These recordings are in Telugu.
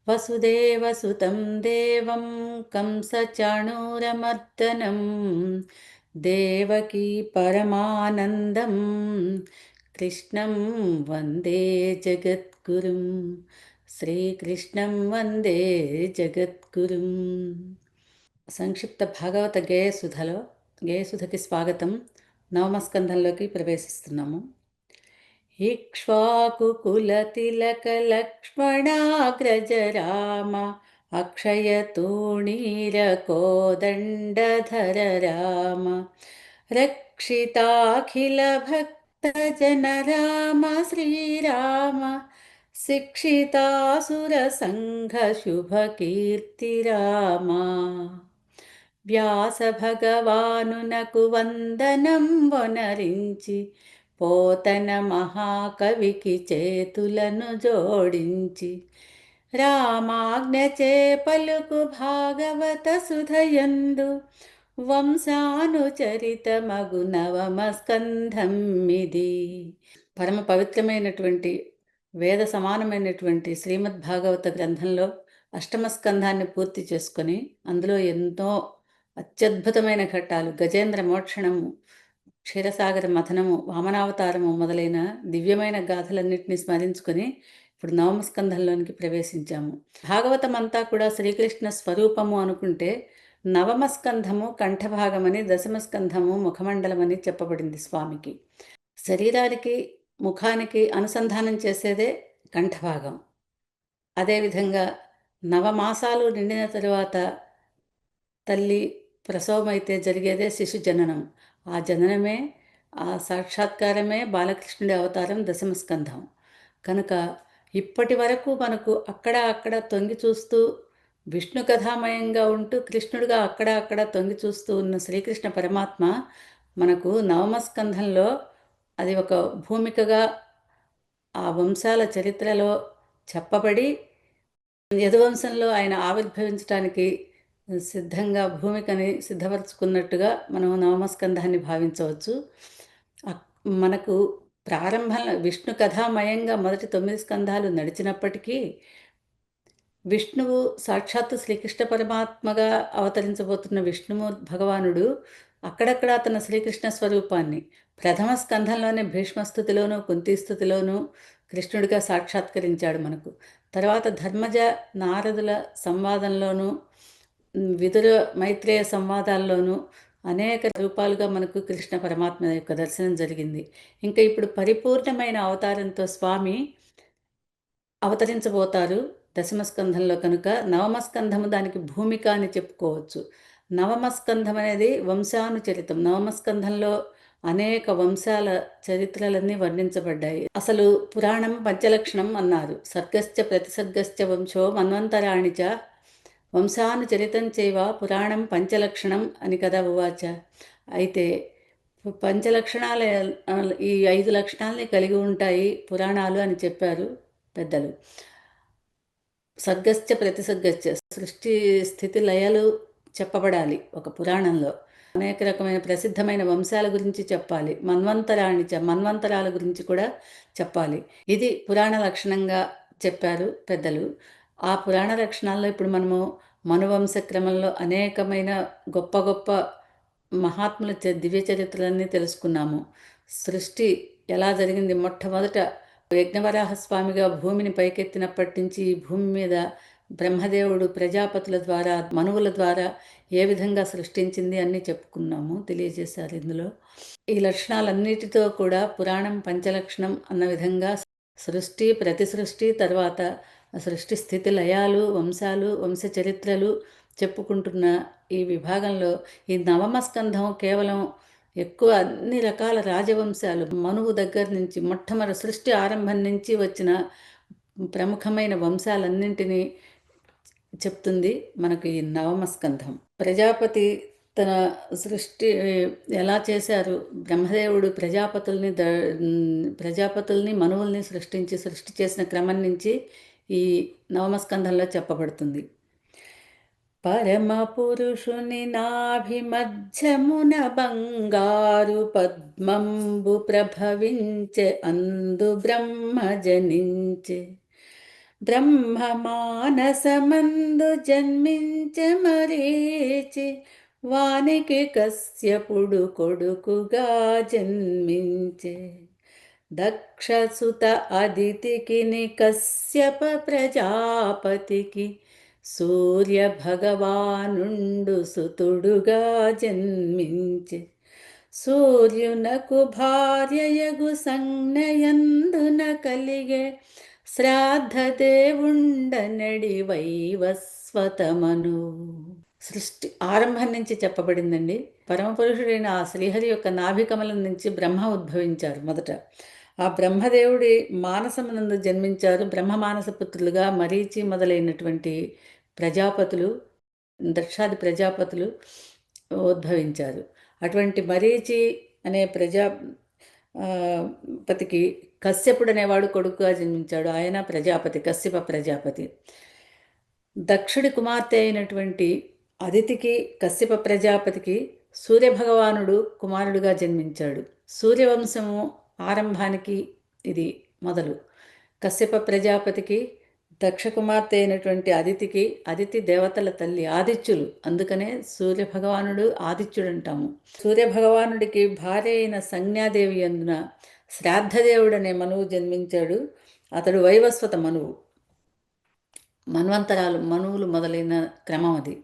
వసుదేవసుతం దేవం కంసచాణూరమర్దనం దేవకీ పరమానందం కృష్ణం వందే జగద్గురుం. శ్రీకృష్ణం వందే జగద్గురుం. సంక్షిప్త భాగవత గేయసుధకి స్వాగతం. నవమస్కంధంలోకి ప్రవేశిస్తున్నాము. इक्ष्वाकुकुलतिलकलक्ष्मणाग्रज राम अक्षयतूणीरकोदण्डधर राम रक्षिताखिलभक्तजन राम श्रीराम शिक्षितासुरसङ्घशुभकीर्ति राम. వ్యాసభగవానునకు వందనం వనరించి పోతన మహాకవికి చేతులను జోడించి రామాజ్ఞచే పలుకు భాగవత సుధయందు వంశానుచరితమగు నవమస్కంధమిది. పరమ పవిత్రమైనటువంటి వేద సమానమైనటువంటి శ్రీమద్ భాగవత గ్రంథంలో అష్టమ స్కంధాన్ని పూర్తి చేసుకొని అందులో ఎంతో అత్యద్భుతమైన ఘట్టాలు, గజేంద్ర మోక్షణము, క్షీరసాగర మథనము, వామనావతారము మొదలైన దివ్యమైన గాథలన్నింటినీ స్మరించుకొని ఇప్పుడు నవమస్కంధంలోనికి ప్రవేశించాము. భాగవతం అంతా కూడా శ్రీకృష్ణ స్వరూపము అనుకుంటే నవమస్కంధము కంఠభాగమని, దశమస్కంధము ముఖమండలమని చెప్పబడింది స్వామికి. శరీరానికి ముఖానికి అనుసంధానం చేసేదే కంఠభాగం. అదేవిధంగా నవమాసాలు నిండిన తరువాత తల్లి ప్రసవమైతే జరిగేదే శిశు జననం. ఆ జననమే, ఆ సాక్షాత్కారమే బాలకృష్ణుడి అవతారం దశమస్కంధం. కనుక ఇప్పటి వరకు మనకు అక్కడ తొంగి చూస్తూ విష్ణు కథామయంగా ఉంటూ కృష్ణుడిగా అక్కడ తొంగి చూస్తూ ఉన్న శ్రీకృష్ణ పరమాత్మ మనకు నవమస్కంధంలో అది ఒక భూమికగా ఆ వంశాల చరిత్రలో చెప్పబడి యదువంశంలో ఆయన ఆవిర్భవించడానికి సిద్ధంగా భూమికని సిద్ధపరచుకున్నట్టుగా మనం నవమస్కంధాన్ని భావించవచ్చు. మనకు ప్రారంభంలో విష్ణు కథామయంగా మొదటి 9 స్కంధాలు నడిచినప్పటికీ విష్ణువు సాక్షాత్తు శ్రీకృష్ణ పరమాత్మగా అవతరించబోతున్న విష్ణువు భగవానుడు అక్కడక్కడ తన శ్రీకృష్ణ స్వరూపాన్ని ప్రథమ స్కంధంలోనే భీష్మస్థుతిలోనూ కుంతీస్థుతిలోనూ కృష్ణుడిగా సాక్షాత్కరించాడు మనకు. తర్వాత ధర్మజ నారదుల సంవాదంలోనూ విదుర మైత్రేయ సంవాదాల్లోనూ అనేక రూపాలుగా మనకు కృష్ణ పరమాత్మ యొక్క దర్శనం జరిగింది. ఇంకా ఇప్పుడు పరిపూర్ణమైన అవతారంతో స్వామి అవతరించబోతారు దశమస్కంధంలో. కనుక నవమస్కంధము దానికి భూమిక అని చెప్పుకోవచ్చు. నవమస్కంధం అనేది వంశానుచరితం. నవమస్కంధంలో అనేక వంశాల చరిత్రలన్నీ వర్ణించబడ్డాయి. అసలు పురాణం పంచలక్షణం అన్నారు. సర్గశ్చ ప్రతిసర్గశ్చ వంశో మన్వంతరాణిచ వంశానుచరితం చేవ పురాణం పంచలక్షణం అని కదా ఉవాచ. అయితే పంచలక్షణాల ఈ 5 లక్షణాలని కలిగి ఉంటాయి పురాణాలు అని చెప్పారు పెద్దలు. సర్గశ్చ ప్రతిసర్గశ్చ సృష్టి స్థితి లయలు చెప్పబడాలి ఒక పురాణంలో. అనేక రకమైన ప్రసిద్ధమైన వంశాల గురించి చెప్పాలి. మన్వంతరాణిచ మన్వంతరాల గురించి కూడా చెప్పాలి. ఇది పురాణ లక్షణంగా చెప్పారు పెద్దలు. ఆ పురాణ లక్షణాల్లో ఇప్పుడు మనము మనువంశ క్రమంలో అనేకమైన గొప్ప గొప్ప మహాత్ముల దివ్య చరిత్రలన్నీ తెలుసుకున్నాము. సృష్టి ఎలా జరిగింది, మొట్టమొదట యజ్ఞవరాహ స్వామిగా భూమిని పైకెత్తినప్పటి నుంచి ఈ భూమి మీద బ్రహ్మదేవుడు ప్రజాపతుల ద్వారా మనువుల ద్వారా ఏ విధంగా సృష్టించింది అన్నీ చెప్పుకున్నాము, తెలియజేశారు ఇందులో. ఈ లక్షణాలన్నిటితో కూడా పురాణం పంచలక్షణం అన్న విధంగా సృష్టి, ప్రతి సృష్టి, తర్వాత సృష్టి స్థితి లయాలు, వంశాలు, వంశ చరిత్రలు చెప్పుకుంటున్న ఈ విభాగంలో ఈ నవమస్కంధం కేవలం ఎక్కువ అన్ని రకాల రాజవంశాలు, మనువు దగ్గర నుంచి మొట్టమొదటి సృష్టి ఆరంభం నుంచి వచ్చిన ప్రముఖమైన వంశాలన్నింటినీ చెప్తుంది మనకు ఈ నవమస్కంధం. ప్రజాపతి తన సృష్టి ఎలా చేశారు, బ్రహ్మదేవుడు ప్రజాపతుల్ని మనువుల్ని సృష్టి చేసిన క్రమం నుంచి ఈ నవమస్కంధంలో చెప్పబడుతుంది. పరమ పురుషుని నాభిమధ్యమున బంగారు పద్మంబు ప్రభవించే అందు బ్రహ్మ జనించే బ్రహ్మ మానసమందు జన్మించ మరీచి వానికి కశ్యపుడు కొడుకుగా జన్మించే దక్షసుత అదితికి కశ్యప ప్రజాపతికి సూర్య భగవానుండు సుతుడుగా జన్మించే సూర్యునకు భార్యయగు సంజ్ఞయందున కలిగే శ్రాద్ధదేవుండనడి వైవస్వతమను. సృష్టి ఆరంభం నుంచి చెప్పబడిందండి. పరమపురుషుడైన ఆ శ్రీహరి యొక్క నాభికమలం నుంచి బ్రహ్మ ఉద్భవించారు. మొదట ఆ బ్రహ్మదేవుడి మానసమునందు జన్మించారు. బ్రహ్మ మానస పుత్రులుగా మరీచి మొదలైనటువంటి ప్రజాపతులు, దక్షాది ప్రజాపతులు ఉద్భవించారు. అటువంటి మరీచి అనే ప్రజాపతికి కశ్యపుడు అనేవాడు కొడుకుగా జన్మించాడు. ఆయన ప్రజాపతి, కశ్యప ప్రజాపతి. దక్షుడి కుమార్తె అయినటువంటి అదితికి కశ్యప ప్రజాపతికి సూర్యభగవానుడు కుమారుడుగా జన్మించాడు. సూర్యవంశము ఆరంభానికి ఇది మొదలు. కశ్యప ప్రజాపతికి దక్ష కుమార్తె అయినటువంటి అదితికి, అదితి దేవతల తల్లి, ఆదిత్యులు, అందుకనే సూర్యభగవానుడు ఆదిత్యుడు అంటాము. సూర్యభగవానుడికి భార్య అయిన సంజ్ఞాదేవి అందున శ్రాద్ధదేవుడనే మనువు జన్మించాడు. అతడు వైవస్వత మనువు. మన్వంతరాలు, మనువులు మొదలైన క్రమం అది.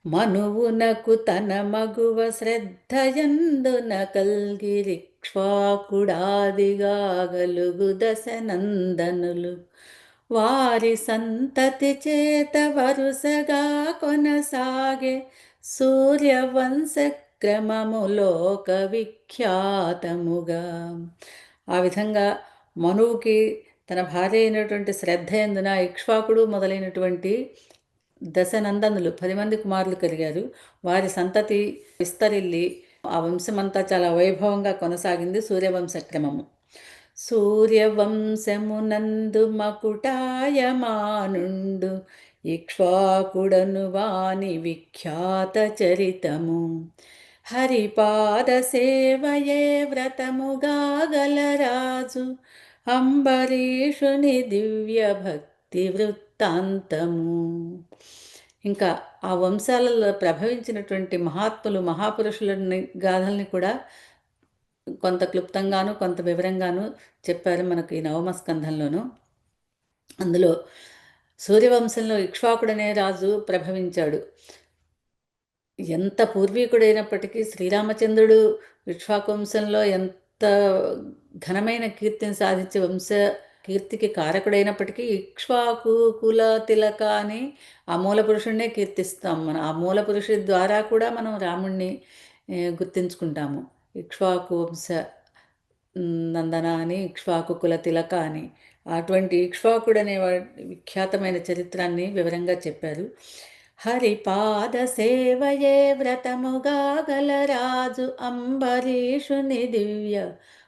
మనువునకు తన మగువ శ్రద్ధయందున కల్గిరిక్ష్వాకుడాదిగా గలుగు దశనందనులు వారి సంతతి చేత వరుసగా కొనసాగే సూర్యవంశ క్రమములోక విఖ్యాతముగా. ఆ విధంగా మనువుకి తన భార్య అయినటువంటి శ్రద్ధ ఎందున ఇక్ష్వాకుడు మొదలైనటువంటి దశనందనులు 10 మంది కుమారులు కలిగారు. వారి సంతతి విస్తరిల్లి ఆ వంశమంతా చాలా వైభవంగా కొనసాగింది సూర్యవంశ క్రమము. సూర్యవంశమునందు మకుటాయమానుండు ఇక్ష్వాకుడను వాని విఖ్యాత చరితము హరిపాద సేవయే వ్రతముగా గలరాజు అంబరీషుని దివ్య భక్తి వృత్తాంతము. ఇంకా ఆ వంశాలలో ప్రభవించినటువంటి మహాత్ములు, మహాపురుషులని గాథల్ని కూడా కొంత క్లుప్తంగాను కొంత వివరంగాను చెప్పారు మనకు ఈ నవమ స్కంధంలోను. అందులో సూర్యవంశంలో ఇక్ష్వాకుడనే రాజు ప్రభవించాడు. ఎంత పూర్వీకుడైనప్పటికీ శ్రీరామచంద్రుడు ఇక్ష్వాకు వంశంలో ఎంత ఘనమైన కీర్తిని సాధించే వంశ కీర్తికి కారకుడైనప్పటికీ ఇక్ష్వాకు కుల తిలక అని ఆ మూల పురుషుడినే కీర్తిస్తాం. మనం ఆ మూల పురుషుడి ద్వారా కూడా మనం రాముణ్ణి గుర్తించుకుంటాము. ఇక్ష్వాకు వంశ నందన అని, ఇక్ష్వాకు కుల తిలక అని. అటువంటి ఇక్ష్వాకుడు అనే విఖ్యాతమైన చరిత్రాన్ని వివరంగా చెప్పారు. హరిపాద సేవయే వ్రతముగా గలరాజు అంబరీషుని దివ్య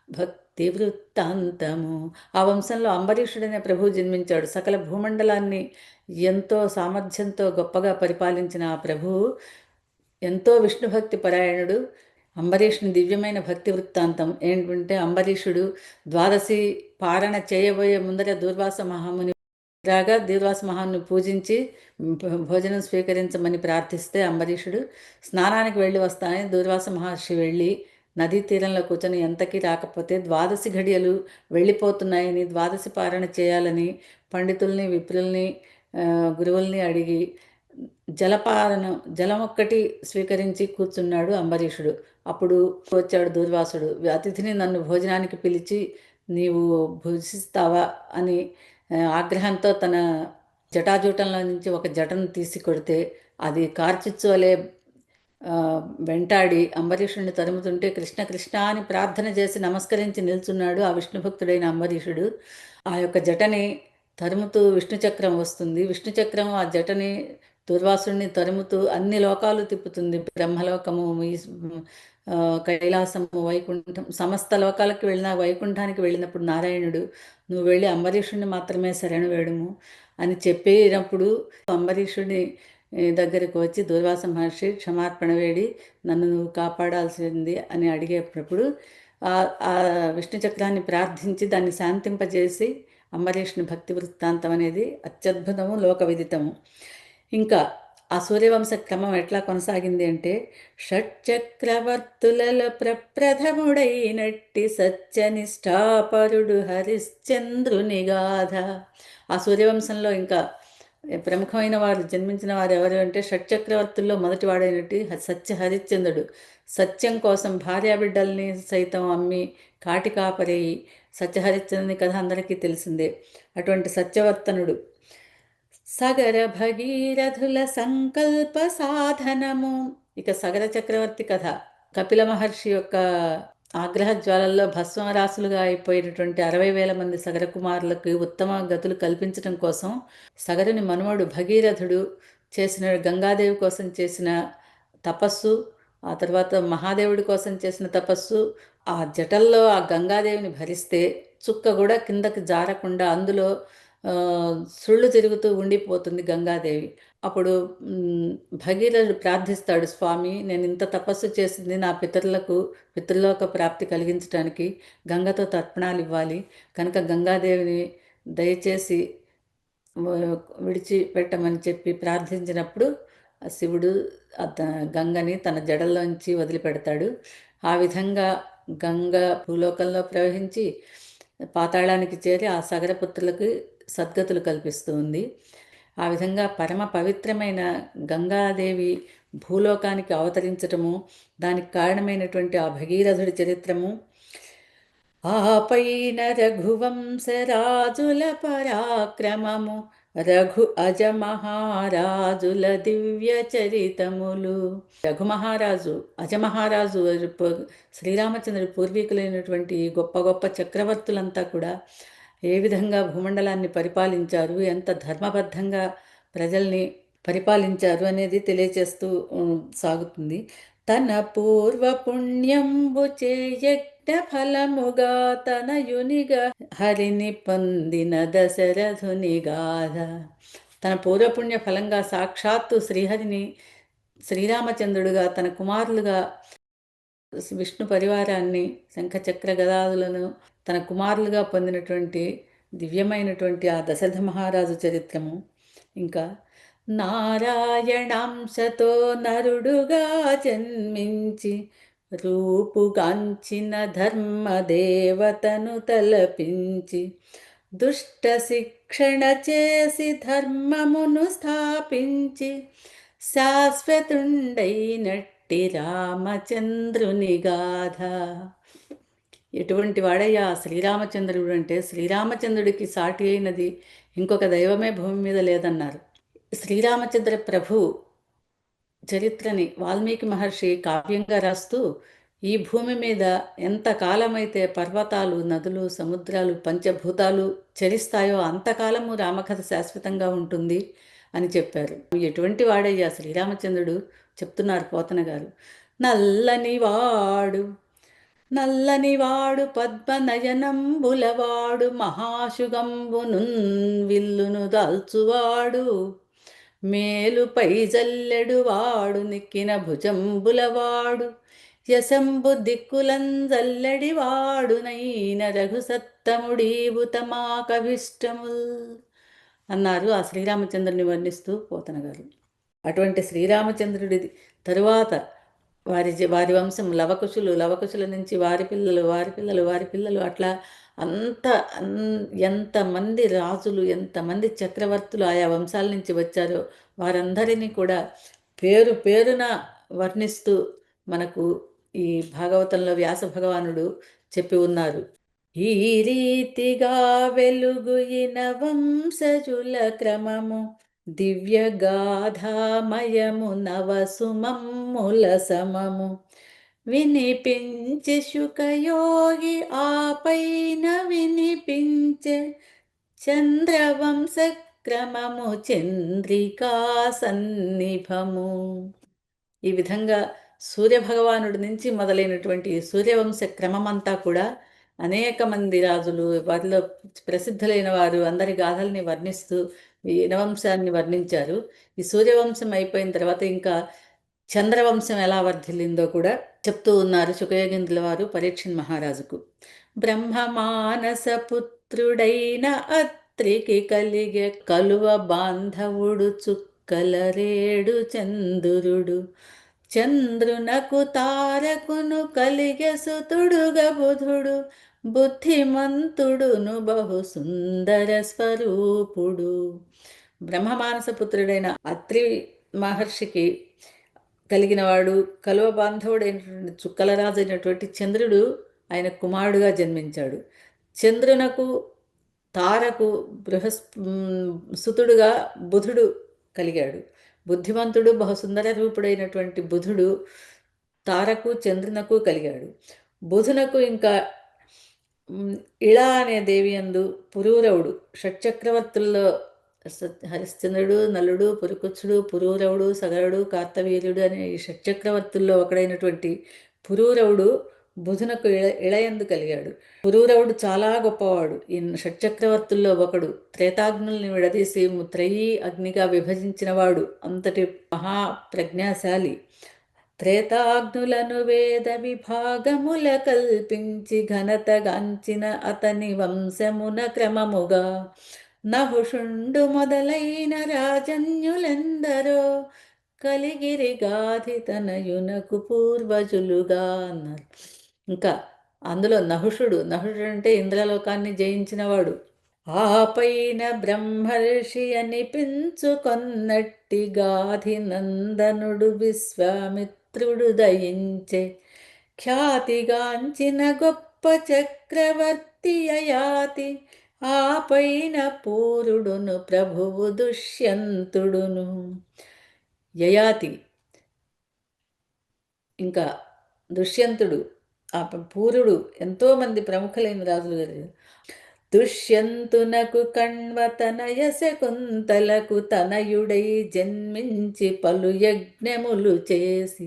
భక్తి వృత్తాంతము. ఆ వంశంలో అంబరీషుడనే ప్రభువు జన్మించాడు. సకల భూమండలాన్ని ఎంతో సామర్థ్యంతో గొప్పగా పరిపాలించిన ఆ ప్రభువు ఎంతో విష్ణుభక్తి పరాయణుడు. అంబరీషుని దివ్యమైన భక్తి వృత్తాంతం ఏంటంటే, అంబరీషుడు ద్వాదశి పారణ చేయబోయే ముందర దూర్వాస మహాముని రాగా దూర్వాస మహాముని పూజించి భోజనం స్వీకరించమని ప్రార్థిస్తే అంబరీషుడు స్నానానికి వెళ్ళి వస్తానని దూర్వాస మహర్షి వెళ్ళి నదీ తీరంలో కూర్చొని ఎంతకీ రాకపోతే ద్వాదశి ఘడియలు వెళ్ళిపోతున్నాయని, ద్వాదశి పారణ చేయాలని పండితుల్ని, విప్రుల్ని, గురువుల్ని అడిగి జలం ఒక్కటి స్వీకరించి కూర్చున్నాడు అంబరీషుడు. అప్పుడు వచ్చాడు దూర్వాసుడు. అతిథిని నన్ను భోజనానికి పిలిచి నీవు భుజిస్తావా అని ఆగ్రహంతో తన జటాజూటంలో నుంచి ఒక జటను తీసి కొడితే అది కార్చిచ్చోలే వెంటాడి అంబరీషుడిని తరుముతుంటే కృష్ణ కృష్ణ అని ప్రార్థన చేసి నమస్కరించి నిల్చున్నాడు ఆ విష్ణుభక్తుడైన అంబరీషుడు. ఆ యొక్క జటని తరుముతూ విష్ణుచక్రం వస్తుంది. విష్ణుచక్రం ఆ జటని దుర్వాసుడిని తరుముతూ అన్ని లోకాలు తిప్పుతుంది. బ్రహ్మలోకము, కైలాసము, వైకుంఠం, సమస్త లోకాలకు వెళ్ళిన వైకుంఠానికి వెళ్ళినప్పుడు నారాయణుడు నువ్వు వెళ్ళి అంబరీషుడిని మాత్రమే శరణు వేడుము అని చెప్పినప్పుడు అంబరీషుడిని దగ్గరికి వచ్చి దూర్వాస మహర్షి క్షమార్పణ వేడి నన్ను నువ్వు కాపాడాల్సింది అని అడిగేటప్పుడు ఆ విష్ణు చక్రాన్ని ప్రార్థించి దాన్ని శాంతింపజేసి అంబరీషుని భక్తి వృత్తాంతం అనేది అత్యద్భుతము, లోక విదితము. ఇంకా ఆ సూర్యవంశ క్రమం ఎట్లా కొనసాగింది అంటే, షట్చక్రవర్తులలో ప్రప్రథముడైనట్టి సత్యనిష్ఠాపరుడు హరిశ్చంద్రుని గాథ. ఆ సూర్యవంశంలో ఇంకా ప్రముఖమైన వారు జన్మించిన వారు ఎవరు అంటే, షట్చక్రవర్తుల్లో మొదటి వాడైనట్టి సత్య హరిశ్చంద్రుడు. సత్యం కోసం భార్యాబిడ్డల్ని సైతం అమ్మి కాటి కాపరేయి సత్యహరిశ్చంద్రుని కథ అందరికీ తెలిసిందే. అటువంటి సత్యవర్తనుడు సగర భగీరథుల సంకల్ప సాధనము. ఇక సగర చక్రవర్తి కథ, కపిల మహర్షి యొక్క ఆగ్రహ జ్వాలల్లో భస్మరాసులుగా అయిపోయినటువంటి 60,000 మంది సగర కుమారులకు ఉత్తమ గతులు కల్పించడం కోసం సగరుని మనుమడు భగీరథుడు చేసిన, గంగాదేవి కోసం చేసిన తపస్సు, ఆ తర్వాత మహాదేవుడి కోసం చేసిన తపస్సు, ఆ జటల్లో ఆ గంగాదేవిని భరిస్తే చుక్క కూడా కిందకి జారకుండా అందులో సుళ్ళు తిరుగుతూ ఉండిపోతుంది గంగాదేవి. అప్పుడు భగీరథుడు ప్రార్థిస్తాడు, స్వామి నేను ఇంత తపస్సు చేసింది నా పితృలోక ప్రాప్తి కలిగించడానికి గంగతో తర్పణాలు ఇవ్వాలి, కనుక గంగాదేవిని దయచేసి విడిచిపెట్టమని చెప్పి ప్రార్థించినప్పుడు శివుడు గంగని తన జడల్లోంచి వదిలిపెడతాడు. ఆ విధంగా గంగ భూలోకంలో ప్రవహించి పాతాళానికి చేరి ఆ సగరపుత్రులకు సద్గతులు కల్పిస్తూ ఉంది. ఆ విధంగా పరమ పవిత్రమైన గంగాదేవి భూలోకానికి అవతరించటము, దానికి కారణమైనటువంటి ఆ భగీరథుడి చరిత్రము, ఆపైన రఘువంశరాజుల పరాక్రమము, రఘు అజ మహారాజుల దివ్య చరితములు. రఘుమహారాజు, అజమహారాజు, శ్రీరామచంద్రుడి పూర్వీకులైనటువంటి గొప్ప గొప్ప చక్రవర్తులంతా కూడా ఏ విధంగా భూమండలాన్ని పరిపాలించారు, ఎంత ధర్మబద్ధంగా ప్రజల్ని పరిపాలించారు అనేది తెలియచేస్తూ సాగుతుంది. తన పూర్వ పుణ్యంబు చేయజ్ఞ ఫలముగా తనయునిగా హరిని పొందిన దశరథుని గాథ. తన పూర్వపుణ్య ఫలంగా సాక్షాత్తు శ్రీహరిని శ్రీరామచంద్రుడుగా తన కుమారులుగా విష్ణు పరివారాన్ని శంఖచక్ర గదాదులను తన కుమారులుగా పొందినటువంటి దివ్యమైనటువంటి ఆ దశరథ మహారాజు చరిత్రము. ఇంకా నారాయణాంశతో నరుడుగా జన్మించి రూపుగాంచిన ధర్మదేవతను తలపించి దుష్ట శిక్షణ చేసి ధర్మమును స్థాపించి శాశ్వతుండైనట్టి రామచంద్రుని గాథ. ఎటువంటి వాడయ్యా శ్రీరామచంద్రుడు అంటే, శ్రీరామచంద్రుడికి సాటి అయినది ఇంకొక దైవమే భూమి మీద లేదన్నారు. శ్రీరామచంద్ర ప్రభు చరిత్రని వాల్మీకి మహర్షి కావ్యంగా రాస్తూ, ఈ భూమి మీద ఎంతకాలమైతే పర్వతాలు, నదులు, సముద్రాలు, పంచభూతాలు చరిస్తాయో అంతకాలము రామకథ శాశ్వతంగా ఉంటుంది అని చెప్పారు. ఎటువంటి వాడయ్యా శ్రీరామచంద్రుడు చెప్తున్నారు పోతన గారు. నల్లనివాడు పద్మనయనంబులవాడు మహాశుగంబును విల్లును దాల్చువాడు మేలుపై జల్లెడువాడు నిక్కిన భుజంబులవాడు యశంబు దిక్కులంజల్లెడివాడు నైన రఘుసత్తముడీవు తమా కవిష్టముల్ అన్నారు ఆ శ్రీరామచంద్రుని వర్ణిస్తూ పోతన గారు. అటువంటి శ్రీరామచంద్రుడి తరువాత వారి వంశం లవకుశుల నుంచి వారి పిల్లలు అట్లా ఎంతమంది రాజులు, ఎంతమంది చక్రవర్తులు ఆయా వంశాల నుంచి వచ్చారో వారందరినీ కూడా పేరు పేరున వర్ణిస్తూ మనకు ఈ భాగవతంలో వ్యాస భగవానుడు చెప్పి ఉన్నారు. ఈ రీతిగా వెలుగుయిన వంశజుల క్రమము దివ్యగాధామయము నవసుమమ్ముల సమము వినిపించి శుకయోగి ఆపైన వినిపించే చంద్రవంశక్రమము చంద్రికా సన్నిభము. ఈ విధంగా సూర్యభగవానుడి నుంచి మొదలైనటువంటి సూర్యవంశ క్రమమంతా కూడా అనేక మంది రాజులు, వారిలో ప్రసిద్ధులైన వారు అందరి గాథల్ని వర్ణిస్తూ ఈ వంశాన్ని వర్ణించారు. ఈ సూర్యవంశం అయిపోయిన తర్వాత ఇంకా చంద్రవంశం ఎలా వర్ధిల్లిందో కూడా చెప్తూ ఉన్నారు శుకయోగీంద్రుల వారు పరీక్షణ్ మహారాజుకు. బ్రహ్మమానస పుత్ర పుత్రుడైన అత్రికి కలిగే కలువ బాంధవుడు చుక్కలరేడు చంద్రుడు. చంద్రునకు తారకును కలిగె సుతుడుగ బుధుడు. బుద్ధిమంతుడును బహు సుందర స్వరూపుడు. బ్రహ్మమానసపుత్రుడైన అత్రి మహర్షికి కలిగినవాడు, కలువ బాంధవుడైనటువంటి చుక్కలరాజు అయినటువంటి చంద్రుడు ఆయన కుమారుడుగా జన్మించాడు. చంద్రునకు తారకు సుతుడుగా బుధుడు కలిగాడు. బుద్ధిమంతుడు బహుసుందర రూపుడైనటువంటి బుధుడు తారకు చంద్రునకు కలిగాడు. బుధునకు ఇంకా ఇళా అనే దేవి యందు పురూరవుడు, షట్చక్రవర్తుల్లో హరిశ్చంద్రుడు, నలుడు, పురుకుచ్చుడు, పురూరవుడు, సగరుడు, కార్తవీర్యుడు అనే ఈ షట్చక్రవర్తుల్లో ఒకడైనటువంటి పురూరవుడు బుధునకు ఇళయందు కలిగాడు. పురూరవుడు చాలా గొప్పవాడు. ఈ షట్చక్రవర్తుల్లో ఒకడు. త్రేతాగ్నుల్ని విడదీసి త్రయీ అగ్నిగా విభజించినవాడు. అంతటి మహాప్రజ్ఞాశాలి. త్రేతాగ్నులను వేద విభాగముల కల్పించి ఘనతగాంచిన అతని వంశమున క్రమముగా నహుషుండు మొదలైన రాజన్యులెందరో కలిగిరి గాధి తనయునకు పూర్వజులుగా అన్నారు. ఇంకా అందులో నహుషుడు అంటే ఇంద్రలోకాన్ని జయించినవాడు. ఆ పైన బ్రహ్మర్షి అనిపించుకొన్నట్టి గాధి నందనుడు విశ్వామిత్రుడు దయించే ఖ్యాతిగాంచిన గొప్ప చక్రవర్తి అయాతి. ఆ పైన పూరుడును ప్రభువు దుష్యంతుడును. యయాతి ఇంకా దుష్యంతుడు, ఆ పూరుడు ఎంతోమంది ప్రముఖులైన రాజులు గారు. దుష్యంతునకు కణ్వ తనయ శకుంతలకు తనయుడై జన్మించి పలు యజ్ఞములు చేసి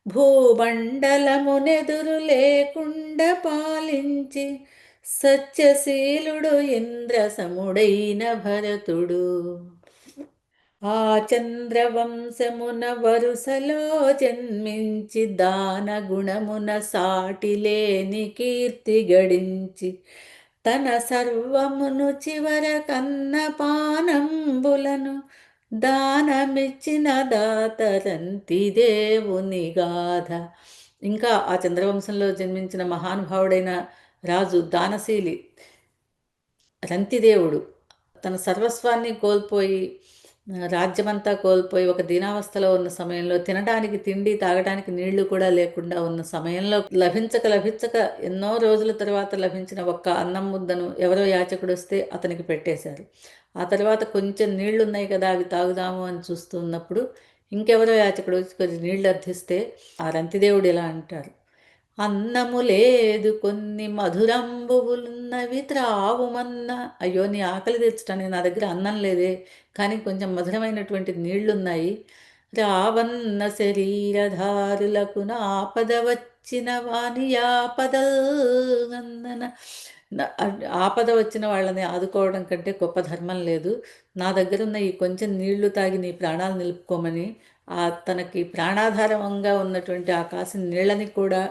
భూమండలమునెదురు లేకుండా పాలించి సత్యశీలుడు ఇంద్ర సముడైన భరతుడు. ఆ చంద్రవంశమున వరుసలో జన్మించి దాన గుణమున సాటిలేని కీర్తి గడించి తన సర్వమును చివర కన్నపానంబులను దానమిచ్చిన దాతరంతి దేవుని గాథ. ఇంకా ఆ చంద్రవంశంలో జన్మించిన మహానుభావుడైన రాజు దానశీలి రంతిదేవుడు తన సర్వస్వాన్ని కోల్పోయి, రాజ్యమంతా కోల్పోయి ఒక దీనావస్థలో ఉన్న సమయంలో, తినడానికి తిండి తాగడానికి నీళ్లు కూడా లేకుండా ఉన్న సమయంలో లభించక ఎన్నో రోజుల తర్వాత లభించిన ఒక్క అన్నం ముద్దను ఎవరో యాచకుడు వస్తే అతనికి పెట్టేశారు. ఆ తర్వాత కొంచెం నీళ్లు ఉన్నాయి కదా అవి తాగుదాము అని చూస్తున్నప్పుడు ఇంకెవరో యాచకుడు వచ్చి కొంచెం నీళ్లు అర్థిస్తే ఆ రంతిదేవుడు ఇలా అంటారు, అన్నము లేదు కొన్ని మధురంబువులున్నవి త్రావుమన్న. అయ్యో నీ ఆకలి తెచ్చటానికి నా దగ్గర అన్నం లేదే, కానీ కొంచెం మధురమైనటువంటి నీళ్లున్నాయి. రావన్న శరీరధారులకు ఆపద వచ్చిన వాని ఆపదల్నందన. ఆపద వచ్చిన వాళ్ళని ఆదుకోవడం కంటే గొప్ప ధర్మం లేదు. నా దగ్గర ఉన్న ఈ కొంచెం నీళ్లు తాగి నీ ప్రాణాలు నిలుపుకోమని తనకి ప్రాణాధారంగా ఉన్నటువంటి ఆ కాసిన నీళ్ళని కూడా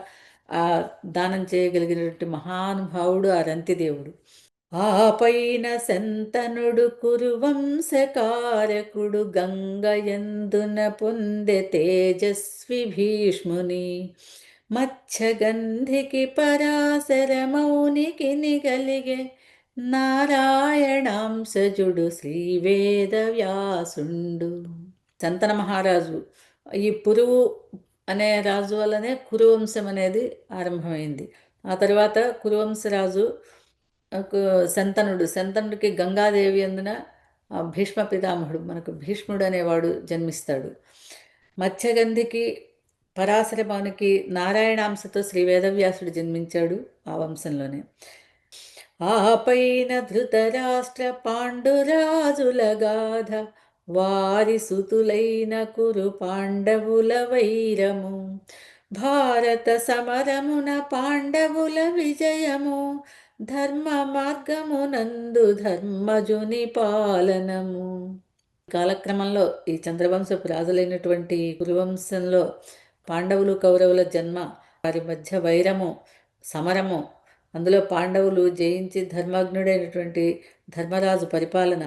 దానం చేయగలిగినటువంటి మహానుభావుడు ఆ రంతిదేవుడు. ఆ పైన శంతనుడు కురువంశకారకుడు గంగయందున పొందె తేజస్వి భీష్ముని. మత్స్యగంధికి పరాశర మౌనికి నిగలిగే నారాయణాంశజుడు శ్రీవేద వ్యాసుండు. శంతన మహారాజు ఈ పురువు అనే రాజు వల్లనే కురువంశం అనేది ఆరంభమైంది. ఆ తర్వాత కురువంశరాజు శంతనుడికి గంగాదేవి అందున భీష్మ పితామహుడు మనకు భీష్ముడు అనేవాడు జన్మిస్తాడు. మత్స్యగంధికి పరాశర మౌనికి నారాయణాంశతో శ్రీ వేదవ్యాసుడు జన్మించాడు ఆ వంశంలోనే. ఆ పైన ధృతరాష్ట్ర పాండురాజుల గాథ వారి సుతులైన కురు పాండవుల వైరము. భారత సమరమున పాండవుల విజయము. ధర్మ మార్గమునందు ధర్మజుని పాలనము. కాలక్రమంలో ఈ చంద్రవంశపు రాజులైనటువంటి కురువంశంలో పాండవులు కౌరవుల జన్మ, వారి మధ్య వైరము, సమరము, అందులో పాండవులు జయించి ధర్మజ్ఞుడైనటువంటి ధర్మరాజు పరిపాలన.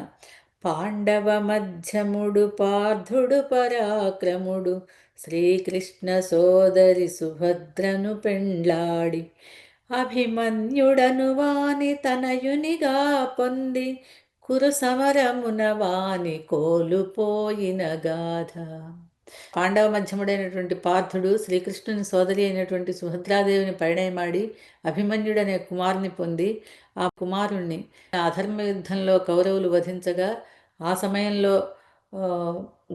పాండవ మధ్యముడు పార్థుడు పరాక్రముడు శ్రీకృష్ణ సోదరి సుభద్రను పెండ్లాడి అభిమన్యుడను వాని తనయునిగా పొంది కురు సమరమున వాని కోలుపోయిన గాథ. పాండవ మధ్యముడైనటువంటి పార్థుడు శ్రీకృష్ణుని సోదరి అయినటువంటి సుభద్రాదేవిని పరిణయమాడి అభిమన్యుడనే కుమారుని పొంది ఆ కుమారుణ్ణి అధర్మ యుద్ధంలో కౌరవులు వధించగా ఆ సమయంలో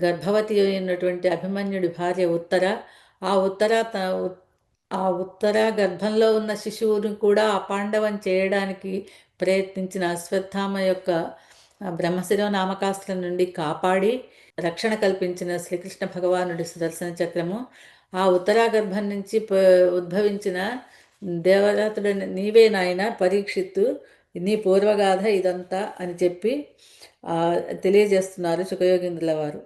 గర్భవతి అయినటువంటి అభిమన్యుడి భార్య ఉత్తర, ఆ ఉత్తర ఆ ఉత్తర గర్భంలో ఉన్న శిశువుని కూడా అపాండవం చేయడానికి ప్రయత్నించిన అశ్వత్థామ యొక్క బ్రహ్మశిరో నామకాస్త్రం నుండి కాపాడి రక్షణ కల్పించిన శ్రీకృష్ణ భగవానుడి సుదర్శన చక్రము. ఆ ఉత్తరాగర్భం నుంచి ఉద్భవించిన దేవరాతుడు నీవే నాయన పరీక్షిత్తు, నీ పూర్వగాథ ఇదంతా అని చెప్పి తెలియజేస్తున్నారు శుకయోగీంద్రుల వారు.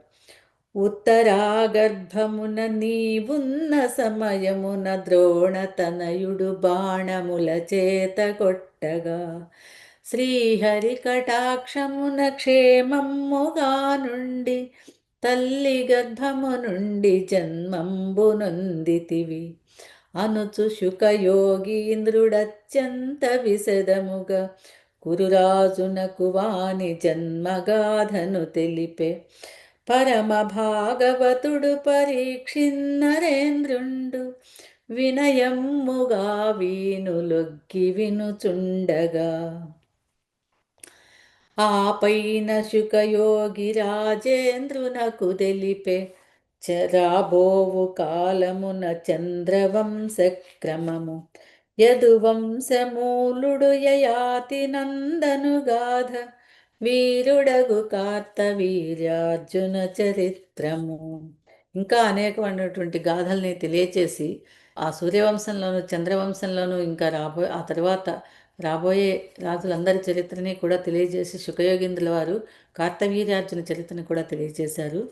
ఉత్తరాగర్భమున నీవున్న సమయమున ద్రోణతనయుడు బాణముల చేత కొట్టగా శ్రీహరి కటాక్షమున క్షేమమ్ముగా నుండి తల్లి గర్భము నుండి జన్మంబునొందితివి అనుచు శుకయోగీంద్రుడత్యంత విశదముగా కురురాజునకు వాని జన్మగాథను తెలిపే. పరమ భాగవతుడు పరీక్షిన్నరేంద్రుండు వినయమ్ముగా వీనులొగ్గి వినుచుండగా ఆ పైన శుకయోగి రాజేంద్రునకు తెలిపే రాబోవు కాలమున చంద్రవంశక్రమము యదువంశమూలుడు యయాతి నందనుగాథ వీరుడగు కార్తవీర్యార్జున చరిత్రము. ఇంకా అనేకమైనటువంటి గాథల్ని తెలియచేసి ఆ సూర్యవంశంలోను చంద్రవంశంలోను ఇంకా ఆ తర్వాత రాబోయే రాజులందరి చరిత్రని కూడా తెలియజేసి శుకయోగీంద్రుల వారు కార్తవీర్యార్జున చరిత్రను కూడా తెలియజేశారు.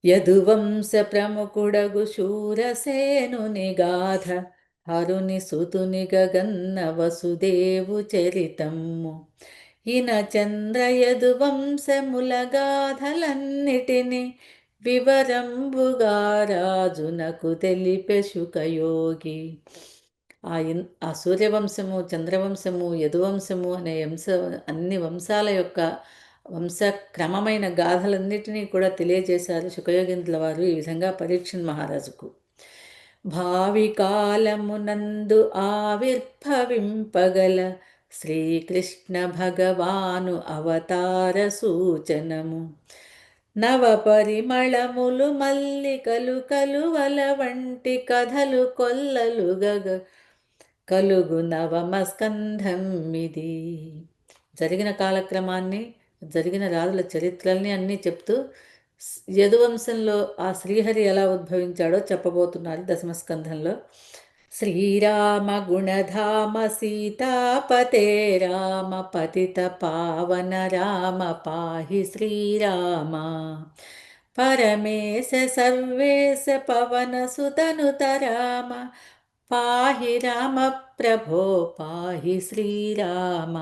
యదువంశ ప్రముఖుడగు శూరసేనుని గాథ హరుని సుతుని గగన్న వసుదేవు చరితము ఇన చంద్రయదు వంశముల గాథలన్నిటిని వివరంబుగా రాజునకు తెలిపే శుకయోగి. ఆ సూర్యవంశము, చంద్రవంశము, యదువంశము అనే అన్ని వంశాల యొక్క వంశక్రమమైన గాథలన్నిటినీ కూడా తెలియజేశారు శుకయోగీంద్రుల వారు ఈ విధంగా పరీక్షణ్ మహారాజుకు. భావి కాలమునందు ఆవిర్భవింపగల శ్రీకృష్ణ భగవాను అవతార సూచనము నవ పరిమళములు మల్లికలు కలువల వంటి కథలు కొల్లలు కలుగు నవమ స్కంధం ఇది. జరిగిన కాలక్రమాన్ని, జరిగిన రాజుల చరిత్రల్ని అన్నీ చెప్తూ యదువంశంలో ఆ శ్రీహరి ఎలా ఉద్భవించాడో చెప్పబోతున్నారు దశమస్కంధంలో. శ్రీరామ గుణధామ సీతాపతే రామ పతిత పావన రామ పాహి శ్రీరామ పరమేశ సర్వేశ పవన సుతనుత రామ పాహి రామ ప్రభో పాహి శ్రీరామ